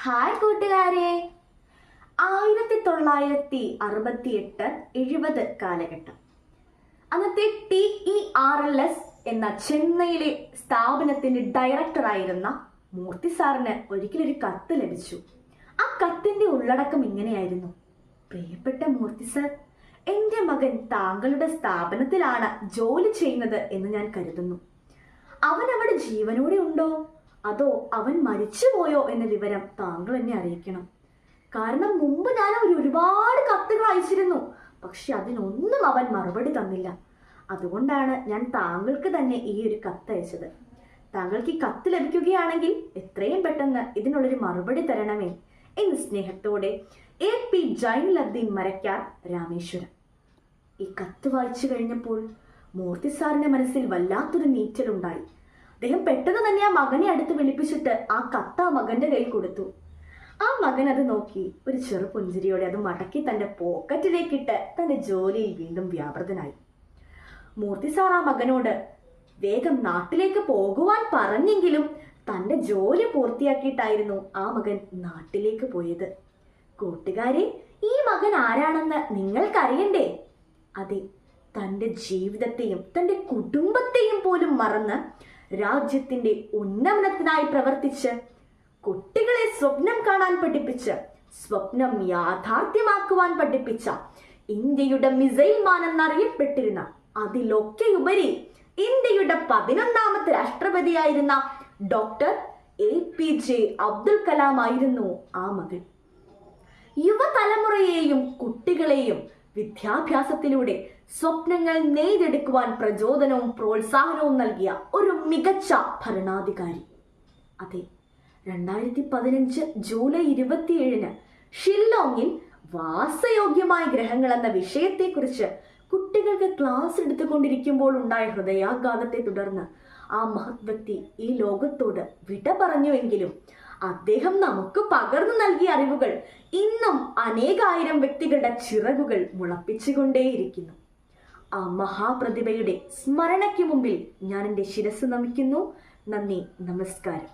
Hi കൂട്ടുകാരെ. 1968-70 കാലഘട്ടം. അന്നത്തെ TERLS എന്ന ചെന്നൈയിലെ സ്ഥാപനത്തിന്റെ ഡയറക്ടറായിരുന്ന മൂർത്തി സാറിന് ഒരിക്കലൊരു കത്ത് ലഭിച്ചു. ആ കത്തിന്റെ ഉള്ളടക്കം ഇങ്ങനെയായിരുന്നു: പ്രിയപ്പെട്ട മൂർത്തി സാർ, എന്റെ മകൻ താങ്കളുടെ സ്ഥാപനത്തിലാണ് ജോലി ചെയ്യുന്നത് എന്ന് ഞാൻ കരുതുന്നു. അവൻ അവിടെ ജീവനോടെ ഉണ്ടോ അതോ അവൻ മരിച്ചുപോയോ എന്ന വിവരം താങ്കൾ എന്നെ അറിയിക്കണം. കാരണം മുമ്പ് ഞാൻ ഒരുപാട് കത്തുകൾ അയച്ചിരുന്നു, പക്ഷെ അതിനൊന്നും അവൻ മറുപടി തന്നില്ല. അതുകൊണ്ടാണ് ഞാൻ താങ്കൾക്ക് തന്നെ ഈ ഒരു കത്ത് അയച്ചത്. താങ്കൾക്ക് ഈ കത്ത് ലഭിക്കുകയാണെങ്കിൽ എത്രയും പെട്ടെന്ന് ഇതിനുള്ളൊരു മറുപടി തരണമേ എന്ന് സ്നേഹത്തോടെ AP ജൈനുലബ്ദീൻ മരക്കാർ, രാമേശ്വരം. ഈ കത്ത് വായിച്ചു കഴിഞ്ഞപ്പോൾ മൂർത്തി സാറിന്റെ മനസ്സിൽ വല്ലാത്തൊരു നീറ്റലുണ്ടായി. അദ്ദേഹം പെട്ടെന്ന് തന്നെ ആ മകനെ അടുത്ത് വിളിപ്പിച്ചിട്ട് ആ കത്ത് ആ മകന്റെ കയ്യിൽ കൊടുത്തു. ആ മകൻ അത് നോക്കി ഒരു ചെറു പുഞ്ചിരിയോടെ അത് മടക്കി തന്റെ പോക്കറ്റിലേക്കിട്ട് തന്റെ ജോലിയിൽ വീണ്ടും വ്യാപൃതനായി. മൂർത്തി സാർ ആ മകനോട് വേഗം നാട്ടിലേക്ക് പോകുവാൻ പറഞ്ഞെങ്കിലും തന്റെ ജോലി പൂർത്തിയാക്കിയിട്ടായിരുന്നു ആ മകൻ നാട്ടിലേക്ക് പോയത്. കൂട്ടുകാരെ, ഈ മകൻ ആരാണെന്ന് നിങ്ങൾക്കറിയണ്ടേ? അതെ, തന്റെ ജീവിതത്തെയും തന്റെ കുടുംബത്തെയും പോലും മറന്ന് രാജ്യത്തിന്റെ ഉന്നമനത്തിനായി പ്രവർത്തിച്ച് കുട്ടികളെ സ്വപ്നം കാണാൻ പഠിപ്പിച്ച് സ്വപ്നം യാഥാർത്ഥ്യമാക്കുവാൻ പഠിപ്പിച്ച ഇന്ത്യയുടെ മിസൈൽ മാൻ എന്നറിയപ്പെട്ടിരുന്ന, അതിലൊക്കെയുപരി ഇന്ത്യയുടെ 11ാമത്തെ രാഷ്ട്രപതിയായിരുന്ന ഡോക്ടർ APJ അബ്ദുൽ കലാം ആയിരുന്നു ആ മകൻ. യുവതലമുറയെയും കുട്ടികളെയും വിദ്യാഭ്യാസത്തിലൂടെ സ്വപ്നങ്ങൾ നെയ്തെടുക്കുവാൻ പ്രചോദനവും പ്രോത്സാഹനവും നൽകിയ ഒരു മികച്ച ഭരണാധികാരി. അതെ, 2015 ജൂലൈ 27 ഷില്ലോങ്ങിൽ വാസയോഗ്യമായ ഗ്രഹങ്ങൾ എന്ന വിഷയത്തെക്കുറിച്ച് കുട്ടികൾക്ക് ക്ലാസ് എടുത്തുകൊണ്ടിരിക്കുമ്പോൾ ഉണ്ടായ ഹൃദയാഘാതത്തെ തുടർന്ന് ആ മഹത് വ്യക്തി ഈ ലോകത്തോട് വിട പറഞ്ഞുവെങ്കിലും അദ്ദേഹം നമുക്ക് പകർന്നു നൽകിയ അറിവുകൾ ഇന്നും അനേകായിരം വ്യക്തികളുടെ ചിറകുകൾ മുളപ്പിച്ചുകൊണ്ടേയിരിക്കുന്നു. ആ മഹാപ്രതിഭയുടെ സ്മരണയ്ക്ക് മുമ്പിൽ ഞാൻ എൻ്റെ ശിരസ് നമിക്കുന്നു. നന്ദി, നമസ്കാരം.